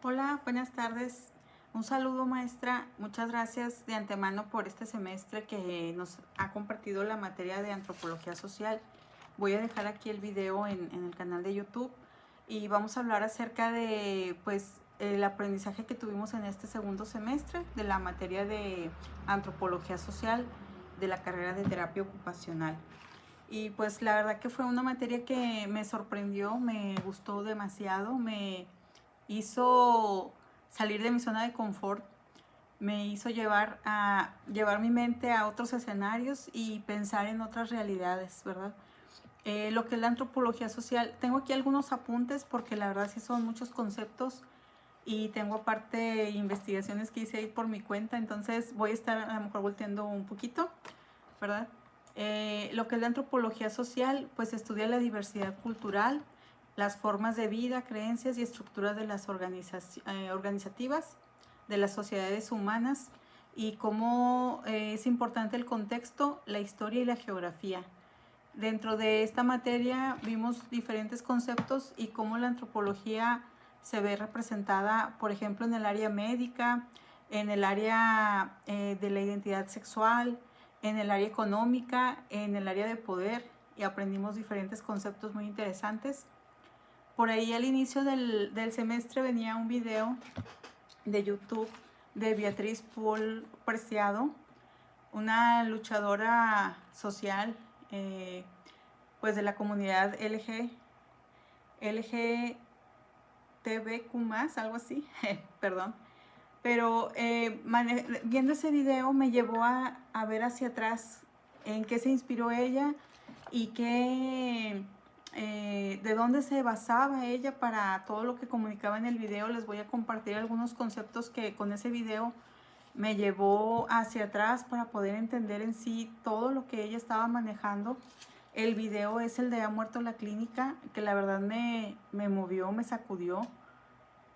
Hola, buenas tardes. Un saludo, maestra. Muchas gracias de antemano por este semestre que nos ha compartido la materia de antropología social. Voy a dejar aquí el video en el canal de YouTube y vamos a hablar acerca de el aprendizaje que tuvimos en este segundo semestre de la materia de antropología social de la carrera de terapia ocupacional. Y pues la verdad que fue una materia que me sorprendió, me gustó demasiado, me hizo salir de mi zona de confort, me hizo llevar mi mente a otros escenarios y pensar en otras realidades, ¿verdad? Lo que es la antropología social, tengo aquí algunos apuntes porque la verdad sí son muchos conceptos y tengo aparte investigaciones que hice ahí por mi cuenta, entonces voy a estar a lo mejor volteando un poquito, ¿verdad? Lo que es la antropología social, pues estudia la diversidad cultural, las formas de vida, creencias y estructuras de las organizativas de las sociedades humanas y cómo es importante el contexto, la historia y la geografía. Dentro de esta materia vimos diferentes conceptos y cómo la antropología se ve representada, por ejemplo, en el área médica, en el área de la identidad sexual, en el área económica, en el área de poder, y aprendimos diferentes conceptos muy interesantes. Por ahí al inicio del semestre venía un video de YouTube de Beatriz Paul Preciado, una luchadora social pues de la comunidad LGTBQ+, algo así, perdón. Pero viendo ese video me llevó a ver hacia atrás en qué se inspiró ella y de dónde se basaba ella para todo lo que comunicaba en el video. Les voy a compartir algunos conceptos que con ese video me llevó hacia atrás para poder entender en sí todo lo que ella estaba manejando. El video es el de Ha muerto la clínica, que la verdad me movió, me sacudió,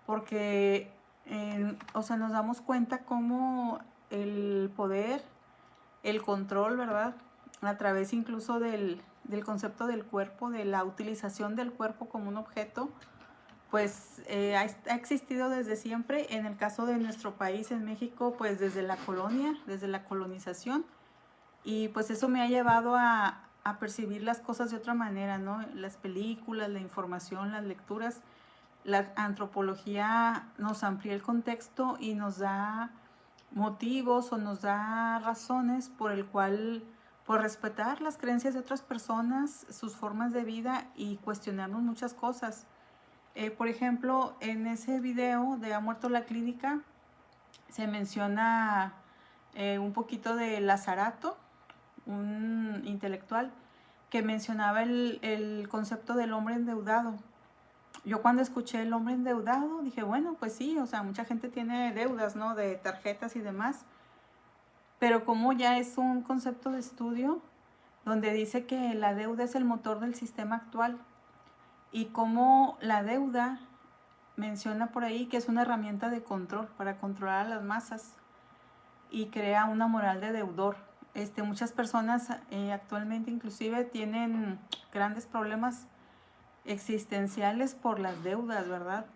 porque nos damos cuenta cómo el poder, el control, ¿verdad? A través incluso del concepto del cuerpo, de la utilización del cuerpo como un objeto, pues ha existido desde siempre. En el caso de nuestro país, en México, pues desde la colonia, desde la colonización, y pues eso me ha llevado a percibir las cosas de otra manera, ¿no? Las películas, la información, las lecturas. La antropología nos amplía el contexto y nos da motivos o nos da razones por el cual por respetar las creencias de otras personas, sus formas de vida y cuestionarnos muchas cosas. Por ejemplo, en ese video de Ha muerto la clínica se menciona un poquito de Lazarato, un intelectual que mencionaba el concepto del hombre endeudado. Yo cuando escuché el hombre endeudado dije, bueno, pues sí, o sea, mucha gente tiene deudas, ¿no? De tarjetas y demás, pero como ya es un concepto de estudio donde dice que la deuda es el motor del sistema actual y como la deuda menciona por ahí que es una herramienta de control para controlar a las masas y crea una moral de deudor. Muchas personas actualmente inclusive tienen grandes problemas existenciales por las deudas, ¿verdad?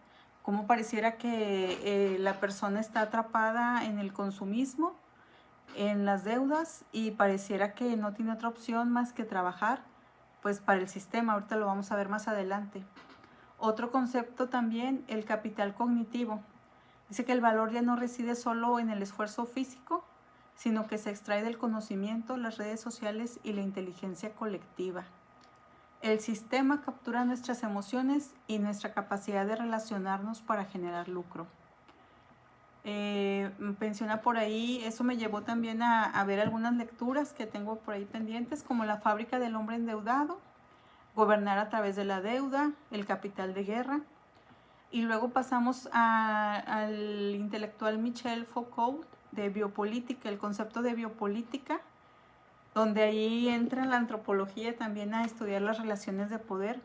Como pareciera que la persona está atrapada en el consumismo, en las deudas, y pareciera que no tiene otra opción más que trabajar pues para el sistema. Ahorita lo vamos a ver más adelante. Otro concepto también, el capital cognitivo. Dice que el valor ya no reside solo en el esfuerzo físico, sino que se extrae del conocimiento, las redes sociales y la inteligencia colectiva. El sistema captura nuestras emociones y nuestra capacidad de relacionarnos para generar lucro. Menciona por ahí, eso me llevó también a ver algunas lecturas que tengo por ahí pendientes, como La fábrica del hombre endeudado, Gobernar a través de la deuda, El capital de guerra. Y luego pasamos al intelectual Michel Foucault de biopolítica, el concepto de biopolítica, donde ahí entra la antropología también a estudiar las relaciones de poder.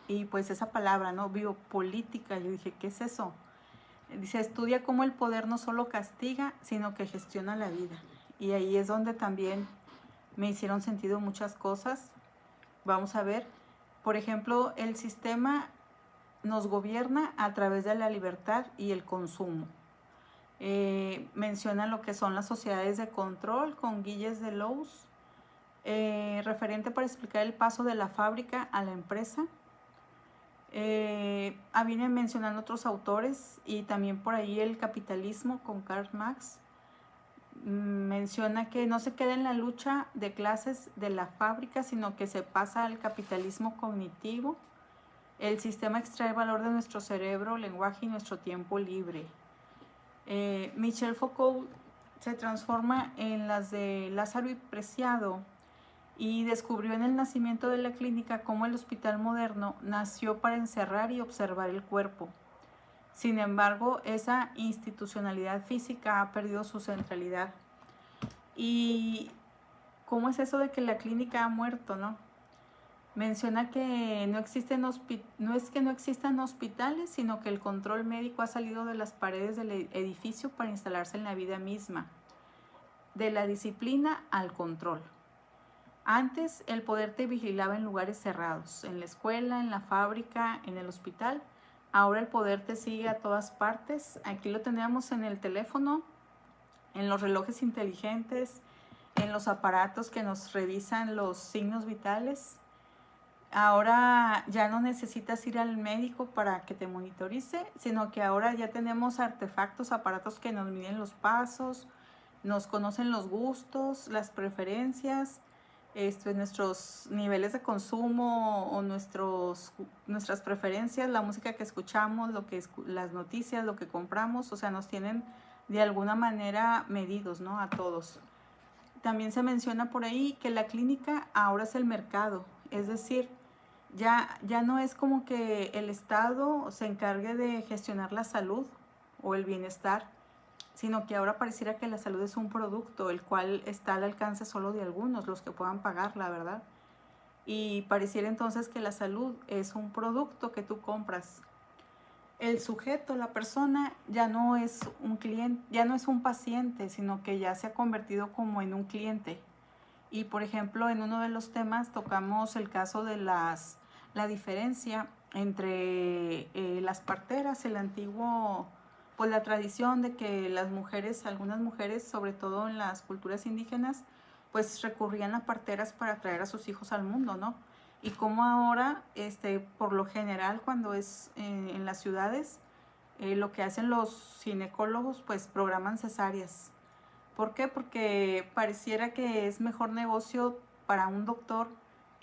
Y pues esa palabra, ¿no? Biopolítica, yo dije, ¿qué es eso? Dice, estudia cómo el poder no solo castiga, sino que gestiona la vida. Y ahí es donde también me hicieron sentido muchas cosas. Vamos a ver, por ejemplo, el sistema nos gobierna a través de la libertad y el consumo. Menciona lo que son las sociedades de control con Gilles Deleuze, referente para explicar el paso de la fábrica a la empresa. Viene mencionando otros autores y también por ahí el capitalismo con Karl Marx. Menciona que no se queda en la lucha de clases de la fábrica, sino que se pasa al capitalismo cognitivo. El sistema extrae valor de nuestro cerebro, lenguaje y nuestro tiempo libre. Michel Foucault se transforma en las de Lázaro y Preciado y descubrió en el nacimiento de la clínica cómo el hospital moderno nació para encerrar y observar el cuerpo. Sin embargo, esa institucionalidad física ha perdido su centralidad. ¿Y cómo es eso de que la clínica ha muerto, no? Menciona que no es que no existan hospitales, sino que el control médico ha salido de las paredes del edificio para instalarse en la vida misma. De la disciplina al control. Antes el poder te vigilaba en lugares cerrados, en la escuela, en la fábrica, en el hospital. Ahora el poder te sigue a todas partes. Aquí lo tenemos en el teléfono, en los relojes inteligentes, en los aparatos que nos revisan los signos vitales. Ahora ya no necesitas ir al médico para que te monitorice, sino que ahora ya tenemos artefactos, aparatos que nos miden los pasos, nos conocen los gustos, las preferencias, nuestros niveles de consumo o nuestras preferencias, la música que escuchamos, las noticias, lo que compramos, o sea, nos tienen de alguna manera medidos, ¿no? A todos. También se menciona por ahí que la clínica ahora es el mercado, es decir, ya no es como que el Estado se encargue de gestionar la salud o el bienestar, sino que ahora pareciera que la salud es un producto, el cual está al alcance solo de algunos, los que puedan pagar, la verdad. Y pareciera entonces que la salud es un producto que tú compras. El sujeto, la persona, ya no es un cliente, ya no es un paciente, sino que ya se ha convertido como en un cliente. Y por ejemplo, en uno de los temas tocamos el caso de la diferencia entre las parteras, el antiguo, pues la tradición de que las mujeres, algunas mujeres, sobre todo en las culturas indígenas, pues recurrían a parteras para traer a sus hijos al mundo, ¿no? Y como ahora, por lo general, cuando es en las ciudades, lo que hacen los ginecólogos, pues programan cesáreas. ¿Por qué? Porque pareciera que es mejor negocio para un doctor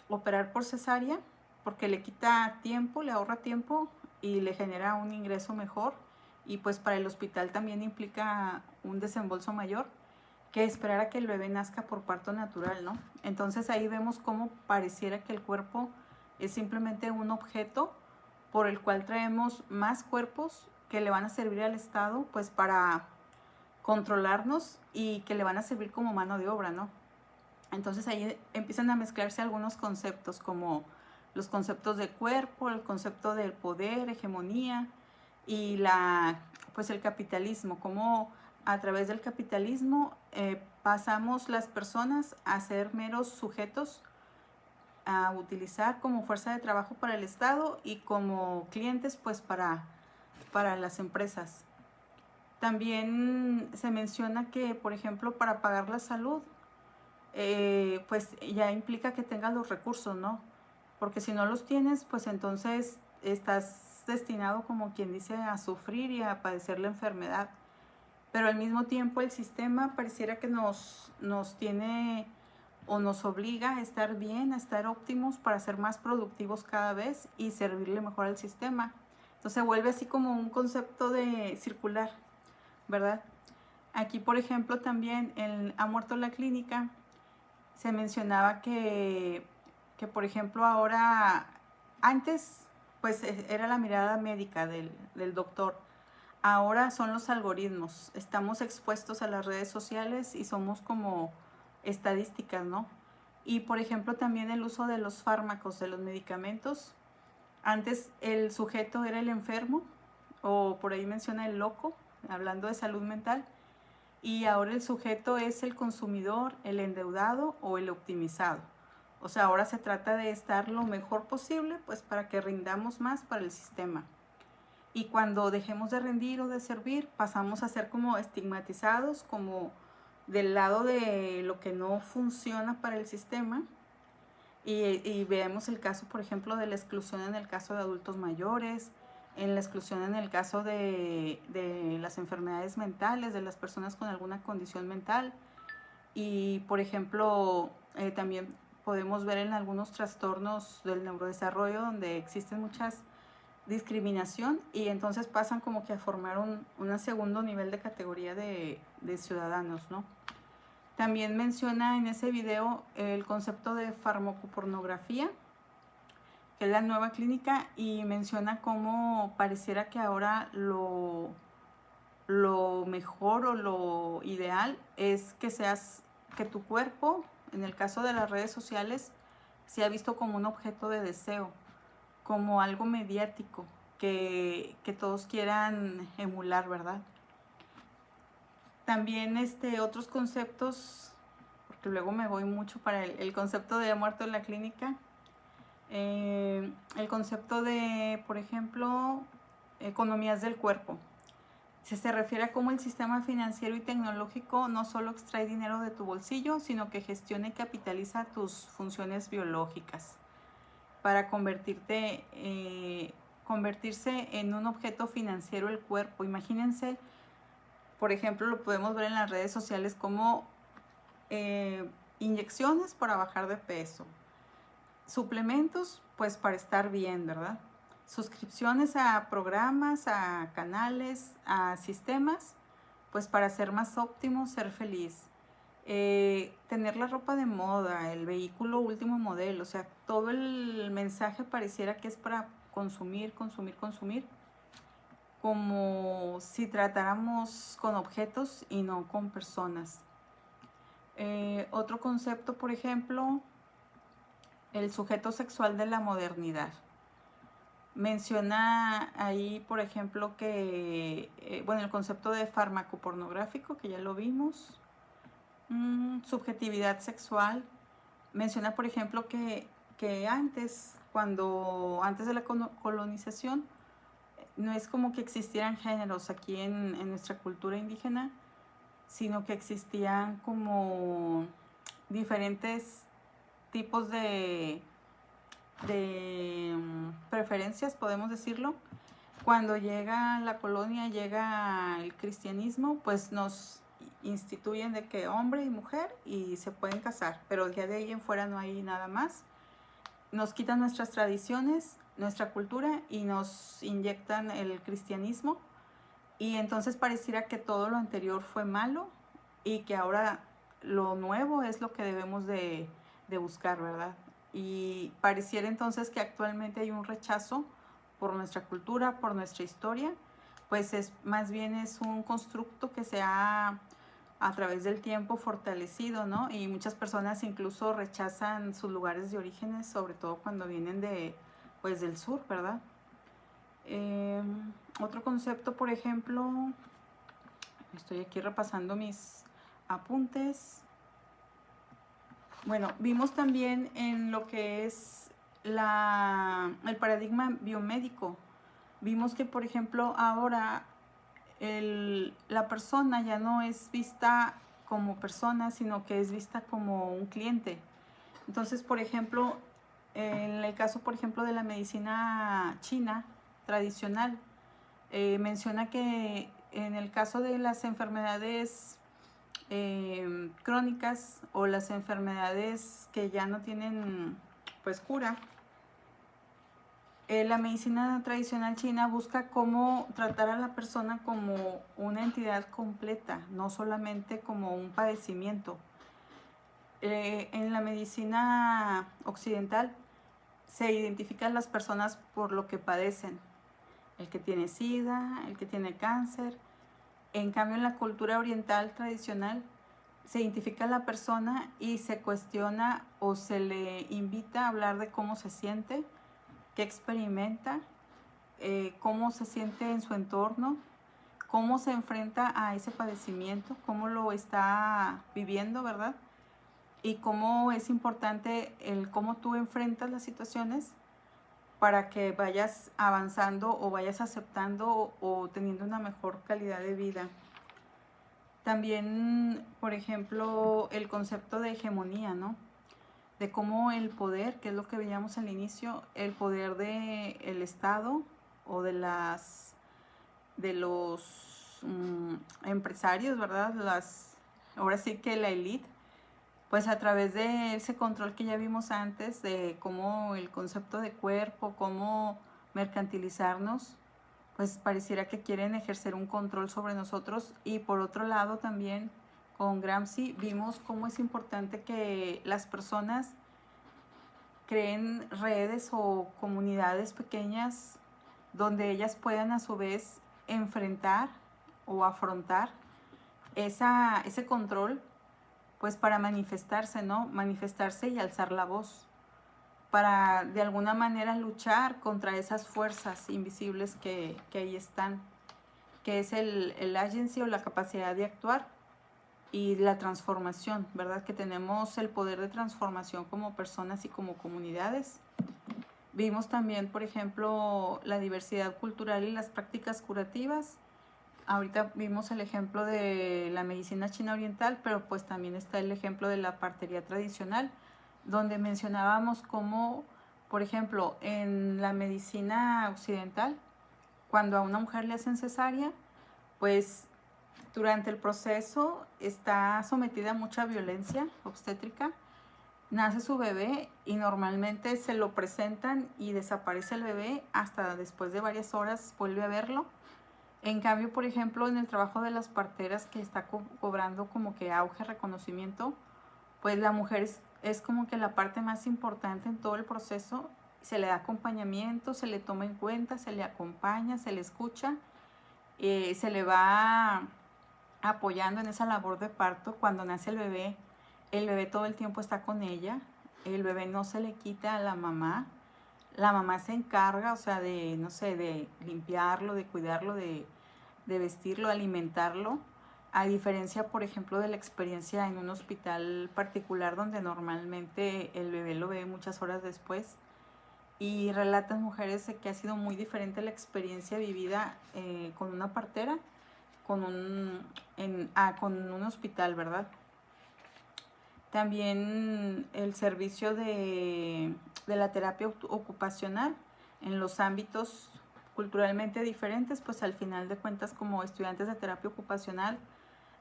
operar por cesárea, porque le quita tiempo, le ahorra tiempo y le genera un ingreso mejor. Y pues para el hospital también implica un desembolso mayor que esperar a que el bebé nazca por parto natural, ¿no? Entonces ahí vemos cómo pareciera que el cuerpo es simplemente un objeto por el cual traemos más cuerpos que le van a servir al Estado, pues para controlarnos y que le van a servir como mano de obra, ¿no? Entonces ahí empiezan a mezclarse algunos conceptos como los conceptos de cuerpo, el concepto del poder, hegemonía y pues el capitalismo, como a través del capitalismo pasamos las personas a ser meros sujetos a utilizar como fuerza de trabajo para el Estado y como clientes pues para las empresas. También se menciona que, por ejemplo, para pagar la salud, pues ya implica que tengas los recursos, ¿no? Porque si no los tienes, pues entonces estás destinado, como quien dice, a sufrir y a padecer la enfermedad. Pero al mismo tiempo el sistema pareciera que nos tiene o nos obliga a estar bien, a estar óptimos para ser más productivos cada vez y servirle mejor al sistema. Entonces vuelve así como un concepto de circular, ¿verdad? Aquí, por ejemplo, también Ha muerto la clínica, se mencionaba que por ejemplo, ahora, antes, pues era la mirada médica del doctor. Ahora son los algoritmos. Estamos expuestos a las redes sociales y somos como estadísticas, ¿no? Y, por ejemplo, también el uso de los fármacos, de los medicamentos. Antes el sujeto era el enfermo, o por ahí menciona el loco, hablando de salud mental, y ahora el sujeto es el consumidor, el endeudado o el optimizado. O sea, ahora se trata de estar lo mejor posible, pues para que rindamos más para el sistema. Y cuando dejemos de rendir o de servir, pasamos a ser como estigmatizados, como del lado de lo que no funciona para el sistema. Y vemos el caso, por ejemplo, de la exclusión en el caso de adultos mayores, en la exclusión en el caso de las enfermedades mentales, de las personas con alguna condición mental. Y, por ejemplo, también podemos ver en algunos trastornos del neurodesarrollo donde existen muchas discriminación y entonces pasan como que a formar un segundo nivel de categoría de ciudadanos, ¿no? También menciona en ese video el concepto de farmacopornografía, que es la nueva clínica, y menciona cómo pareciera que ahora lo mejor o lo ideal es que tu cuerpo, en el caso de las redes sociales, sea visto como un objeto de deseo, como algo mediático, que todos quieran emular, ¿verdad? También otros conceptos, porque luego me voy mucho para el concepto de muerto en la clínica, el concepto de, por ejemplo, economías del cuerpo. Se refiere a cómo el sistema financiero y tecnológico no solo extrae dinero de tu bolsillo, sino que gestiona y capitaliza tus funciones biológicas para convertirse en un objeto financiero el cuerpo. Imagínense, por ejemplo, lo podemos ver en las redes sociales como inyecciones para bajar de peso, suplementos pues para estar bien, ¿verdad? Suscripciones a programas, a canales, a sistemas, pues para ser más óptimo, ser feliz. Tener la ropa de moda, el vehículo último modelo, o sea, todo el mensaje pareciera que es para consumir, consumir, consumir, como si tratáramos con objetos y no con personas. Otro concepto, por ejemplo, el sujeto sexual de la modernidad. Menciona ahí, por ejemplo, que, bueno, el concepto de fármaco pornográfico, que ya lo vimos, subjetividad sexual. Menciona, por ejemplo, que antes de la colonización, no es como que existieran géneros aquí en nuestra cultura indígena, sino que existían como diferentes tipos de preferencias, podemos decirlo. Cuando llega la colonia, llega el cristianismo, pues nos instituyen de que hombre y mujer y se pueden casar, pero ya de ahí en fuera no hay nada más. Nos quitan nuestras tradiciones, nuestra cultura y nos inyectan el cristianismo, y entonces pareciera que todo lo anterior fue malo y que ahora lo nuevo es lo que debemos de buscar, ¿verdad? Y pareciera entonces que actualmente hay un rechazo por nuestra cultura, por nuestra historia, pues más bien es un constructo que se ha a través del tiempo fortalecido, ¿no? Y muchas personas incluso rechazan sus lugares de orígenes, sobre todo cuando vienen pues del sur, ¿verdad? Otro concepto, por ejemplo, estoy aquí repasando mis apuntes. Bueno, vimos también en lo que es el paradigma biomédico. Vimos que, por ejemplo, ahora la persona ya no es vista como persona, sino que es vista como un cliente. Entonces, por ejemplo, en el caso, por ejemplo, de la medicina china tradicional, menciona que en el caso de las enfermedades crónicas o las enfermedades que ya no tienen pues cura, la medicina tradicional china busca cómo tratar a la persona como una entidad completa, no solamente como un padecimiento. En la medicina occidental se identifican las personas por lo que padecen. El que tiene SIDA, el que tiene cáncer. En cambio, en la cultura oriental tradicional se identifica a la persona y se cuestiona o se le invita a hablar de cómo se siente, qué experimenta, cómo se siente en su entorno, cómo se enfrenta a ese padecimiento, cómo lo está viviendo, ¿verdad? y cómo es importante el cómo tú enfrentas las situaciones para que vayas avanzando o vayas aceptando o teniendo una mejor calidad de vida. También, por ejemplo, el concepto de hegemonía, ¿no? De cómo el poder, que es lo que veíamos al inicio, el poder del Estado o de los empresarios, ¿verdad? Ahora sí que la élite, pues a través de ese control que ya vimos antes, de cómo el concepto de cuerpo, cómo mercantilizarnos, pues pareciera que quieren ejercer un control sobre nosotros. Y por otro lado también con Gramsci vimos cómo es importante que las personas creen redes o comunidades pequeñas donde ellas puedan a su vez enfrentar o afrontar ese control, pues para manifestarse, ¿no? Manifestarse y alzar la voz, para de alguna manera luchar contra esas fuerzas invisibles que ahí están, que es el agency o la capacidad de actuar y la transformación, ¿verdad? Que tenemos el poder de transformación como personas y como comunidades. Vimos también, por ejemplo, la diversidad cultural y las prácticas curativas. Ahorita vimos el ejemplo de la medicina china oriental, pero pues también está el ejemplo de la partería tradicional, donde mencionábamos cómo, por ejemplo, en la medicina occidental, cuando a una mujer le hacen cesárea, pues durante el proceso está sometida a mucha violencia obstétrica, nace su bebé y normalmente se lo presentan y desaparece el bebé hasta después de varias horas vuelve a verlo. En cambio, por ejemplo, en el trabajo de las parteras que está cobrando como que auge, reconocimiento, pues la mujer es como que la parte más importante en todo el proceso. Se le da acompañamiento, se le toma en cuenta, se le acompaña, se le escucha, se le va apoyando en esa labor de parto. Cuando nace el bebé todo el tiempo está con ella, el bebé no se le quita a la mamá se encarga, o sea, de, no sé, de limpiarlo, de cuidarlo, de vestirlo, alimentarlo, a diferencia, por ejemplo, de la experiencia en un hospital particular donde normalmente el bebé lo ve muchas horas después. Y relatan mujeres que ha sido muy diferente la experiencia vivida con una partera, con un hospital, ¿verdad? También el servicio de la terapia ocupacional en los ámbitos culturalmente diferentes, pues al final de cuentas como estudiantes de terapia ocupacional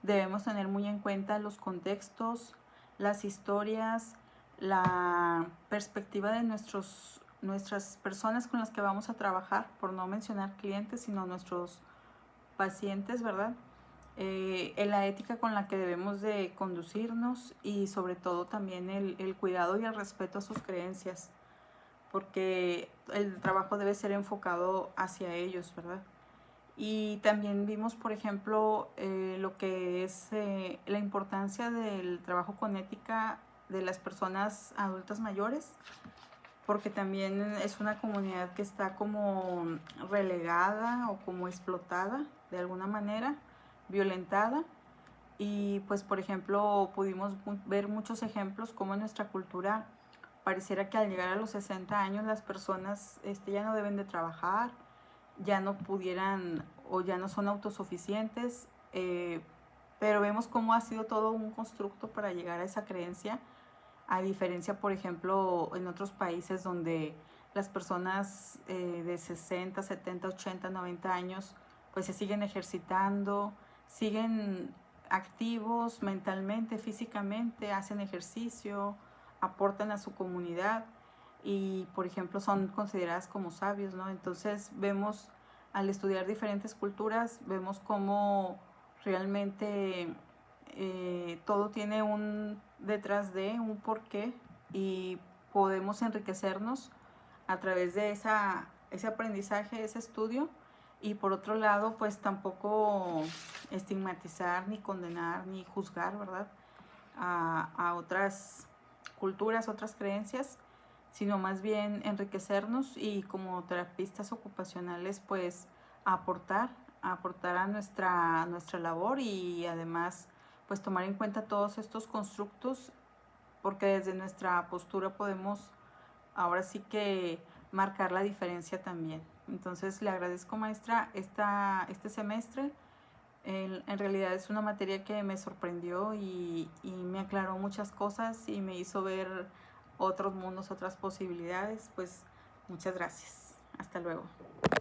debemos tener muy en cuenta los contextos, las historias, la perspectiva de nuestras personas con las que vamos a trabajar, por no mencionar clientes, sino nuestros pacientes, ¿verdad? En la ética con la que debemos de conducirnos y sobre todo también el cuidado y el respeto a sus creencias, porque el trabajo debe ser enfocado hacia ellos, ¿verdad? Y también vimos, por ejemplo, lo que es la importancia del trabajo con ética de las personas adultas mayores, porque también es una comunidad que está como relegada o como explotada de alguna manera, violentada. Y pues por ejemplo pudimos ver muchos ejemplos como en nuestra cultura pareciera que al llegar a los 60 años las personas ya no deben de trabajar, ya no pudieran o ya no son autosuficientes, pero vemos cómo ha sido todo un constructo para llegar a esa creencia, a diferencia, por ejemplo, en otros países donde las personas de 60, 70, 80, 90 años pues se siguen ejercitando, siguen activos mentalmente, físicamente, hacen ejercicio, aportan a su comunidad y, por ejemplo, son consideradas como sabios, ¿no? Entonces vemos, al estudiar diferentes culturas, vemos cómo realmente todo tiene un detrás de un porqué y podemos enriquecernos a través de ese aprendizaje, ese estudio. Y por otro lado, pues tampoco estigmatizar, ni condenar, ni juzgar, ¿verdad? A otras culturas, otras creencias, sino más bien enriquecernos y como terapistas ocupacionales, pues aportar a nuestra labor y además pues tomar en cuenta todos estos constructos porque desde nuestra postura podemos ahora sí que marcar la diferencia también. Entonces le agradezco, maestra, este semestre. En realidad es una materia que me sorprendió y me aclaró muchas cosas y me hizo ver otros mundos, otras posibilidades. Pues muchas gracias. Hasta luego.